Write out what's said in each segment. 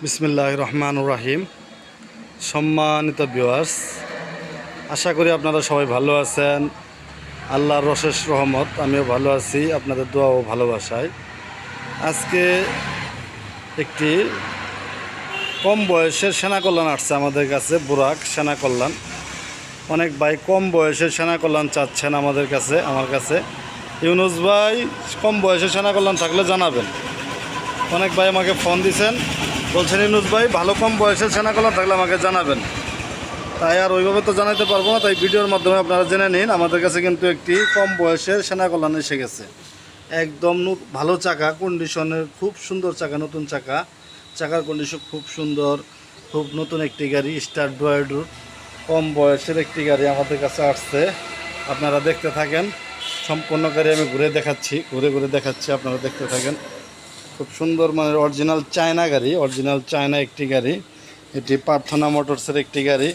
বিসমিল্লাহির রহমানির রহিম। সম্মানিত ভিউয়ার্স, আশা করি আপনারা সবাই ভালো আছেন। আল্লাহর অশেষ রহমত, আমিও ভালো আছি আপনাদের দোয়া ও ভালোবাসায়। আজকে একটি কম বয়সের সেনা কল্যাণ আসছে আমাদের কাছে, বুরাক সেনা কল্যাণ। অনেক ভাই কম বয়সের সেনা কল্যাণ চাচ্ছেন আমার কাছে। ইউনুস ভাই, কম বয়সের সেনা কল্যাণ থাকলে জানাবেন। অনেক ভাই আমাকে ফোন দিয়েছেন, বলছেন ইউনুস ভাই ভালো কম বয়সের সেনা কল্যাণ থাকলে আমাকে জানাবেন। তাই আর ওইভাবে তো জানাতে পারবো না, তাই ভিডিওর মাধ্যমে আপনারা জেনে নিন। আমাদের কাছে কিন্তু একটি কম বয়সের সেনা কল্যাণ এসে গেছে। একদম ভালো চাকা কন্ডিশনের, খুব সুন্দর চাকা, নতুন চাকার কন্ডিশন খুব সুন্দর, খুব নতুন একটি গাড়ি, স্টার ড্রয়েডুর কম বয়সের একটি গাড়ি আমাদের কাছে আসছে। আপনারা দেখতে থাকেন, সম্পূর্ণ গাড়ি আমি ঘুরে দেখাচ্ছি, আপনারা দেখতে থাকেন। খুব সুন্দর মানের অরিজিনাল চায়না একটি গাড়ি। এটি প্রার্থনা মোটরসের একটি গাড়ি।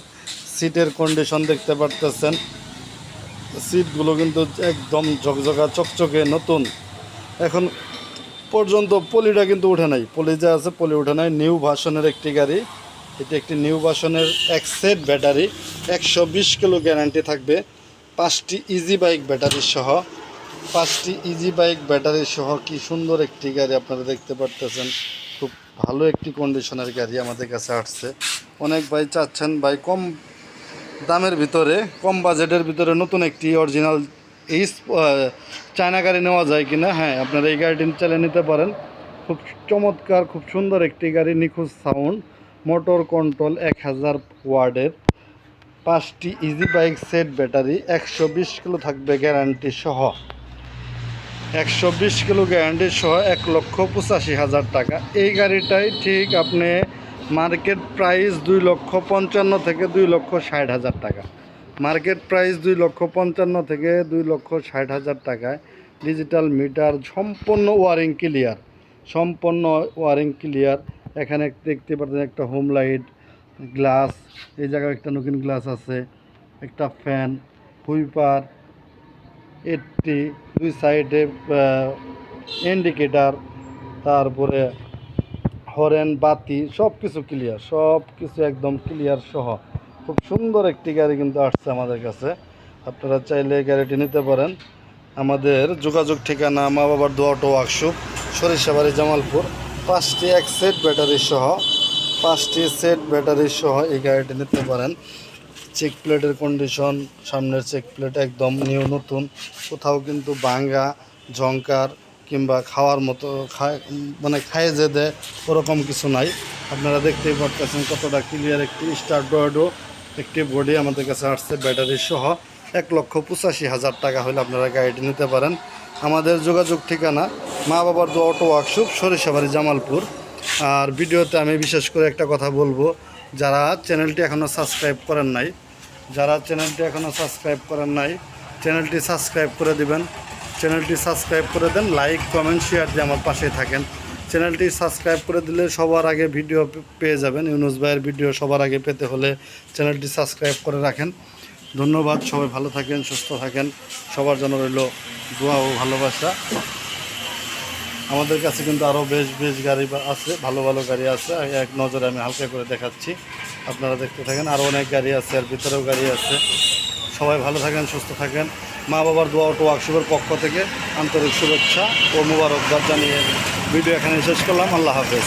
সিটের কন্ডিশন দেখতে পারতেছেন, সিটগুলো কিন্তু একদম ঝকঝকা চকচকে নতুন। এখন পর্যন্ত পলিটা কিন্তু উঠে নাই, পলি যা আছে পলি উঠে নাই। নিউ ভার্সনের একটি গাড়ি, এটি একটি নিউ ভার্সনের এক সেট ব্যাটারি, 120 কিলো গ্যারান্টি থাকবে। 5টি ইজি বাইক ব্যাটারি সহ কি সুন্দর একটি গাড়ি আপনারা দেখতে পারতেছেন। খুব ভালো একটি কন্ডিশনের গাড়ি আমাদের কাছে আসছে। অনেক ভাই চাচ্ছেন ভাই কম দামের ভিতরে, কম বাজেটের ভিতরে নতুন একটি অরিজিনাল এই চায়না গাড়ি নেওয়া যায় কিনা। হ্যাঁ, আপনারা এই গাড়িটি চালিয়ে নিতে পারেন। খুব চমৎকার, খুব সুন্দর একটি গাড়ি, নিখুঁত সাউন্ড, মোটর কন্ট্রোল, 1000 ওয়ার্ডের, 5টি easy bike set battery, 120 kilo থাকবে গ্যারান্টি সহ। 120 কিলো গ্যারান্টি সহ 1,85,000 টাকা। এই গাড়িটাই ঠিক আপনি মার্কেট প্রাইস 2,55,000 থেকে 2,60,000 টাকা। মার্কেট প্রাইস 2,55,000 থেকে 2,60,000 টাকায়। ডিজিটাল মিটার, সম্পূর্ণ ওয়ারিং ক্লিয়ার। এখানে দেখতে পাচ্ছেন একটা হোম লাইট, গ্লাস, এই জায়গায় একটা নতুন গ্লাস আছে, একটা ফ্যান, হুইপার, এটি দুই সাইডে ইন্ডিকেটার, তারপরে হরেন, বাতি, সব কিছু ক্লিয়ার, সব কিছু একদম ক্লিয়ার সহ খুব সুন্দর একটি গাড়ি কিন্তু আসছে আমাদের কাছে। আপনারা চাইলে এই গাড়িটি নিতে পারেন। আমাদের যোগাযোগ ঠিকানা মা বাবার দোয়া অটো ওয়ার্কশপ, সরিষাবাড়ি, জামালপুর। 5টি সেট ব্যাটারি সহ এই গাড়িটি নিতে পারেন। চেক প্লেটের কন্ডিশন, সামনের চেক প্লেট একদম নিউ নতুন, কোথাও কিন্তু ভাঙ্গা, ঝংকার কিংবা খাওয়ার মতো খাইয়ে যে দেয় ওরকম কিছু নাই। আপনারা দেখতেই পারতেছেন কতটা ক্লিয়ার একটি স্টার ডয়েডো একটি বডি আমাদের কাছে আসছে ব্যাটারি সহ। 1,85,000 টাকা হলে আপনারা গাড়িটি নিতে পারেন। আমাদের যোগাযোগ ঠিকানা মা বাবার দোয়া অটো ওয়ার্কশপ, সরিষাবাড়ি, জামালপুর। আর ভিডিওতে আমি বিশেষ করে একটা কথা বলবো, যারা চ্যানেলটি এখনও সাবস্ক্রাইব করেন নাই, চ্যানেলটি সাবস্ক্রাইব করে দিবেন। চ্যানেলটি সাবস্ক্রাইব করে দেন, লাইক, কমেন্ট, শেয়ার দিয়ে আমার পাশে থাকেন। চ্যানেলটি সাবস্ক্রাইব করে দিলে সবার আগে ভিডিও পেয়ে যাবেন। ইউনুস ভাইয়ের ভিডিও সবার আগে পেতে হলে চ্যানেলটি সাবস্ক্রাইব করে রাখেন। ধন্যবাদ, সবাই ভালো থাকেন, সুস্থ থাকেন। সবার জন্য রইল দোয়া ও ভালোবাসা। আমাদের কাছে কিন্তু আরও বেশ গাড়ি আছে, ভালো গাড়ি আছে। এক নজরে আমি হালকা করে দেখাচ্ছি, আপনারা দেখতে থাকেন। আরও অনেক গাড়ি আছে, আর ভিতরেও গাড়ি আছে। সবাই ভালো থাকেন, সুস্থ থাকেন। মা বাবার দোয়া অটো ওয়ার্কশপের পক্ষ থেকে আন্তরিক শুভেচ্ছা ও মোবারকবাদ জানিয়ে ভিডিও এখানে শেষ করলাম। আল্লাহ হাফেজ।